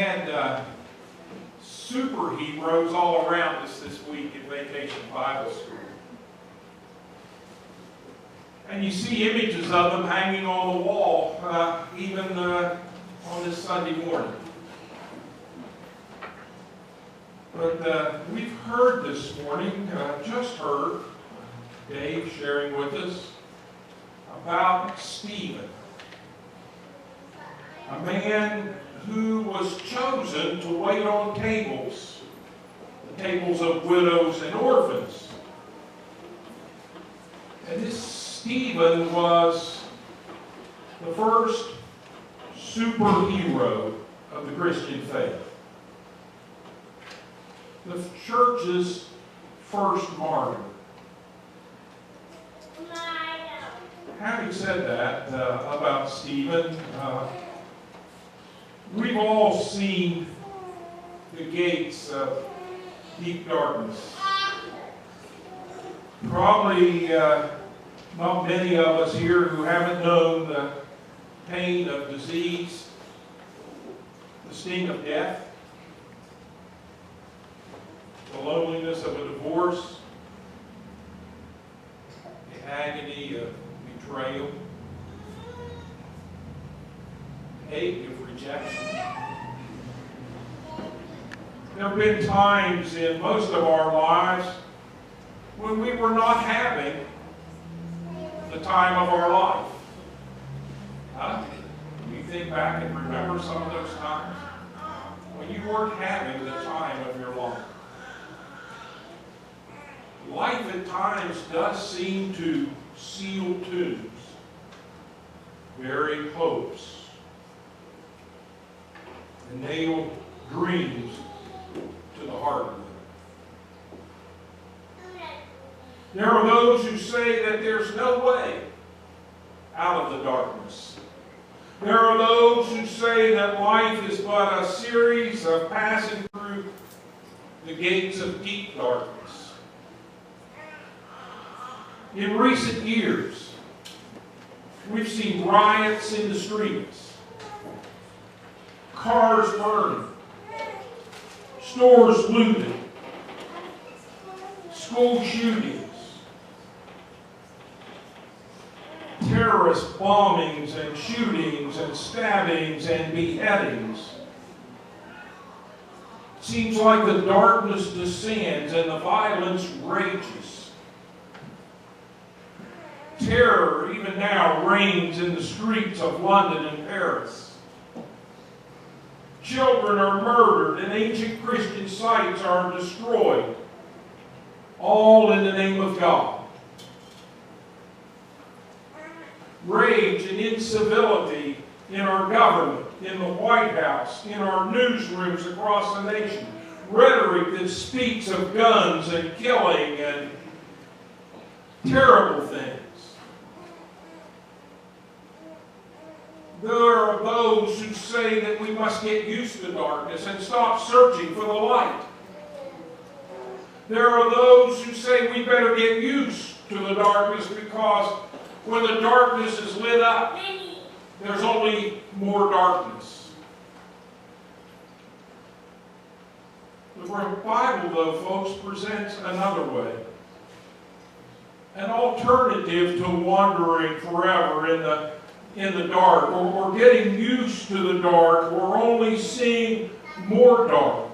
had superheroes all around us this week in Vacation Bible School. And you see images of them hanging on the wall, even on this Sunday morning. But we've heard this morning, just heard, Dave sharing with us, about Stephen, a man who was chosen to wait on tables, the tables of widows and orphans. And this Stephen was the first superhero of the Christian faith, the church's first martyr. Having said that about Stephen, we've all seen the gates of deep darkness. Probably not many of us here who haven't known the pain of disease, the sting of death, the loneliness of a divorce, the agony of betrayal, ache of rejection. There have been times in most of our lives when we were not having the time of our life. You think back and remember some of those times when you weren't having the time of your life. Life at times does seem to seal tombs, bury hopes, and nail dreams to the heart of them. There are those who say that there's no way out of the darkness. There are those who say that life is but a series of passing through the gates of deep darkness. In recent years, we've seen riots in the streets, cars burning, stores looted, school shootings, terrorist bombings and shootings and stabbings and beheadings. It seems like the darkness descends and the violence rages. Terror, even now, reigns in the streets of London and Paris. Children are murdered and ancient Christian sites are destroyed, all in the name of God. Rage and incivility in our government, in the White House, in our newsrooms across the nation. Rhetoric that speaks of guns and killing and terrible things. There are those who say that we must get used to darkness and stop searching for the light. There are those who say we better get used to the darkness because when the darkness is lit up, there's only more darkness. The Bible, though, folks, presents another way. An alternative to wandering forever in the dark, or getting used to the dark, or only seeing more dark.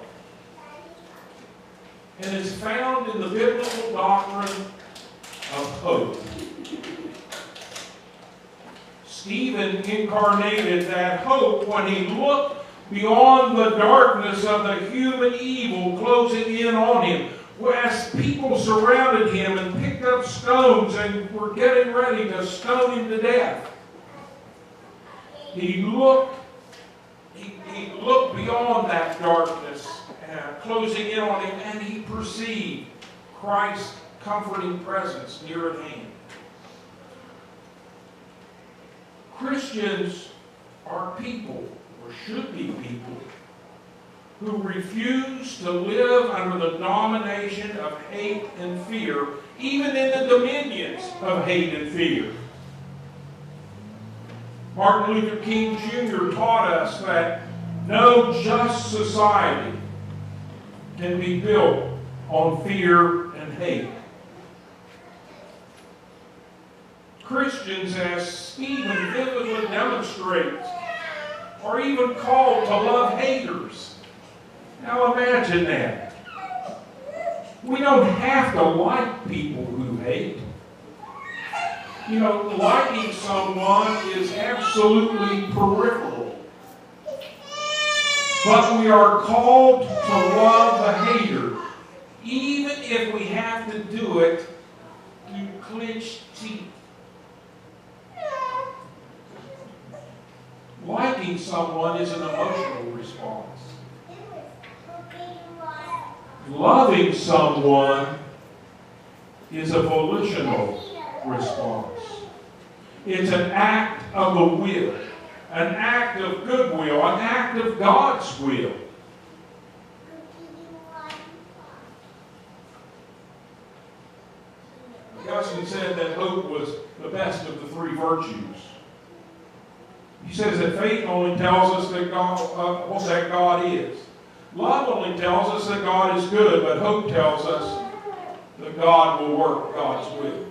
And it's found in the biblical doctrine of hope. Stephen incarnated that hope when he looked beyond the darkness of the human evil closing in on him. As people surrounded him and picked up stones and were getting ready to stone him to death. He looked beyond that darkness, closing in on him, and he perceived Christ's comforting presence near at hand. Christians are people, or should be people, who refuse to live under the domination of hate and fear, even in the dominions of hate and fear. Martin Luther King Jr. taught us that No just society can be built on fear and hate. Christians, as Stephen vividly demonstrates, are even called to love haters. Now imagine that. We don't have to like people who hate. You know, liking someone is absolutely peripheral. But we are called to love the hater, even if we have to do it through clenched teeth. Liking someone is an emotional response. Loving someone is a volitional response. It's an act of the will, an act of goodwill, an act of God's will. Augustine said that hope was the best of the three virtues. He says that faith only tells us that God is. Love only tells us that God is good, but hope tells us that God will work God's will.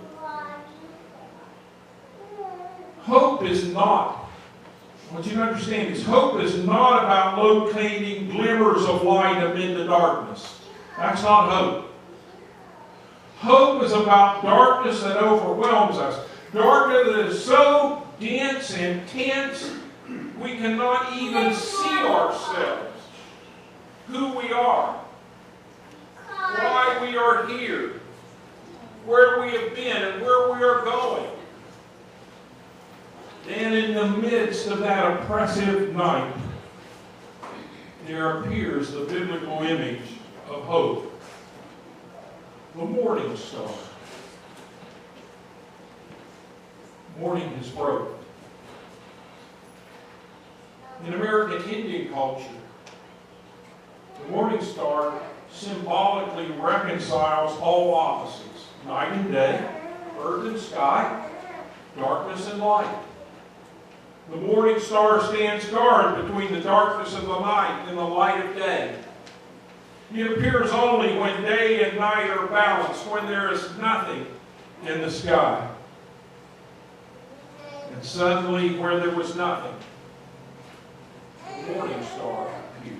Hope is not, what you understand is hope is not about locating glimmers of light amid the darkness. That's not hope. Hope is about darkness that overwhelms us. Darkness that is so dense and tense, we cannot even see ourselves, who we are, why we are here, where we have been, and where we are going. And in the midst of that oppressive night, there appears the biblical image of hope, the morning star. Morning has broken. In American Indian culture, the morning star symbolically reconciles all opposites, night and day, earth and sky, darkness and light. The morning star stands guard between the darkness of the night and the light of day. It appears only when day and night are balanced, when there is nothing in the sky. And suddenly, where there was nothing, the morning star appears.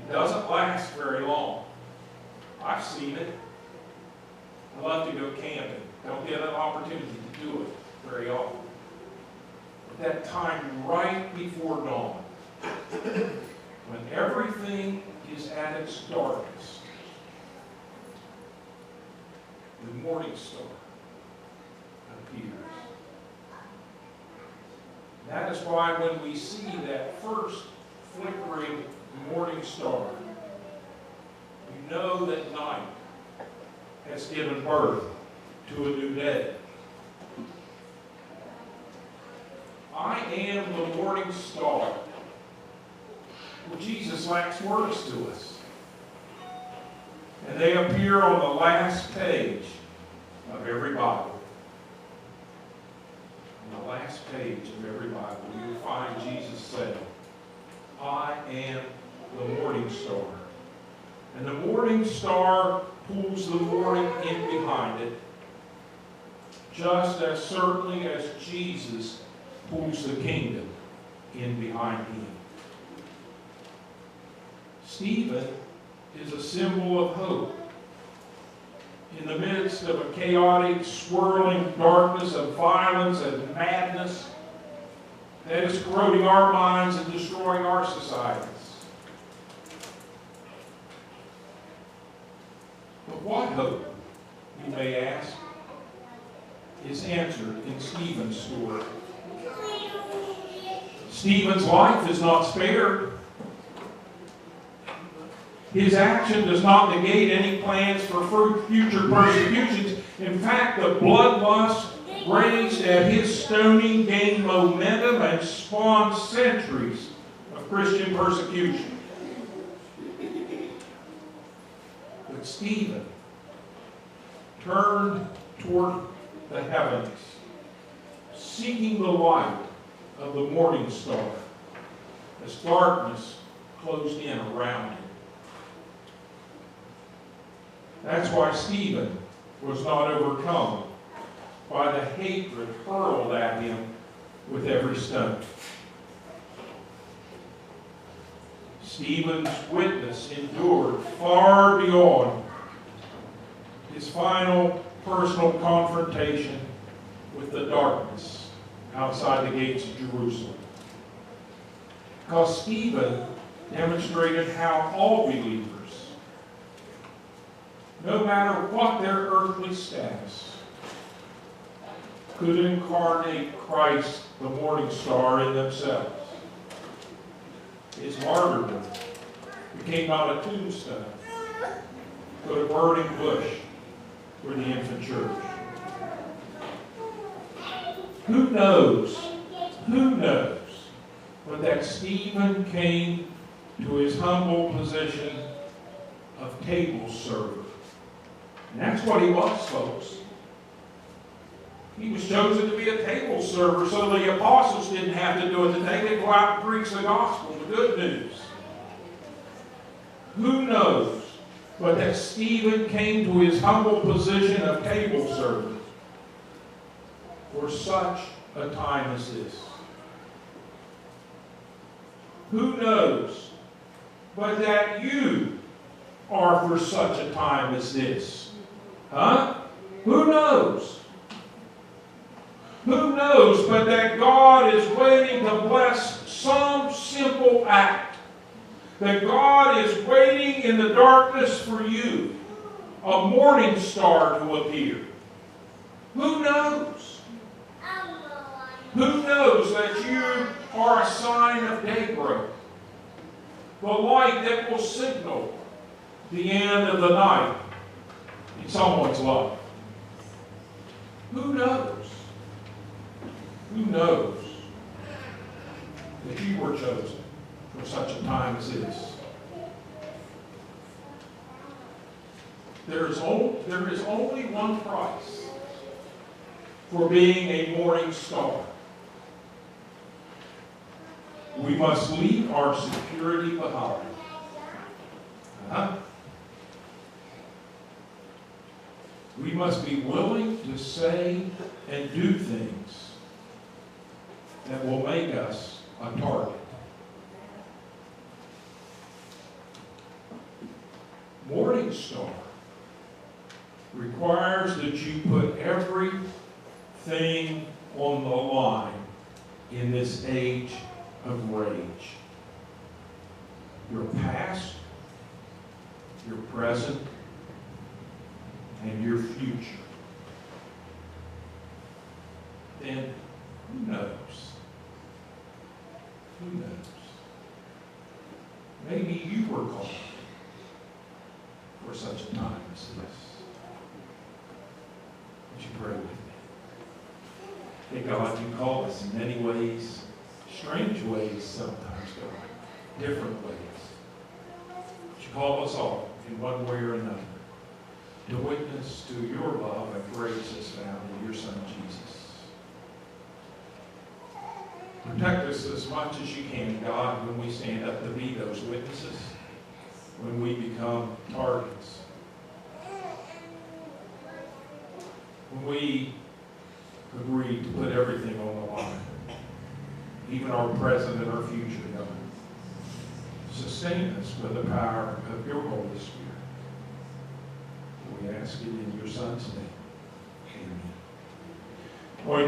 It doesn't last very long. I've seen it. I love to go camping. Don't get an opportunity to do it very often. At that time right before dawn, when everything is at its darkest, the morning star appears. That is why when we see that first flickering morning star, we know that night has given birth to a new day. I am the morning star. Well, Jesus lacks words to us. And they appear on the last page of every Bible. On the last page of every Bible, you will find Jesus saying, I am the morning star. And the morning star pulls the morning in behind it, just as certainly as Jesus pulls the kingdom in behind him. Stephen is a symbol of hope. In the midst of a chaotic, swirling darkness of violence and madness that is corroding our minds and destroying our societies. But what hope, you may ask, is answered in Stephen's story. Stephen's life is not spared. His action does not negate any plans for future persecutions. In fact, the bloodlust raised at his stoning gained momentum and spawned centuries of Christian persecution. But Stephen turned toward the heavens, seeking the light of the morning star. as darkness closed in around him. That's why Stephen was not overcome by the hatred hurled at him with every stone. Stephen's witness endured far beyond his final personal confrontation with the darkness outside the gates of Jerusalem. Because Stephen demonstrated how all believers, no matter what their earthly status, could incarnate Christ, the morning star, in themselves. His martyrdom became not a tombstone, but a burning bush for the infant church. Who knows, but that Stephen came to his humble position of table server. And that's what he was, folks. He was chosen to be a table server so the apostles didn't have to do it today. They'd go out and preach the gospel, the good news. Who knows but that Stephen came to his humble position of table server for such a time as this? Who knows but that you are for such a time as this? Huh? Who knows? Who knows but that God is waiting to bless some simple act? That God is waiting in the darkness for you, a morning star to appear? Who knows? Who knows that you are a sign of daybreak, the light that will signal the end of the night in someone's life? Who knows? Who knows that you were chosen for such a time as this? There is only one price for being a morning star. We must leave our security behind. We must be willing to say and do things that will make us a target. Morning star requires that you put everything on the line in this age of rage. Your past, your present, and your future. Then, who knows? Who knows? Maybe you were called for such a time as this. Would you pray with me? Hey God, you call us in many ways, strange ways sometimes, God, different ways. But you call us all in one way or another to witness to your love and grace as found in your Son Jesus. Protect us as much as you can, God, when we stand up to be those witnesses, when we become targets, when we agree to put everything on the line, even our present and our future, God. Sustain us with the power of your Holy Spirit. We ask it in your Son's name.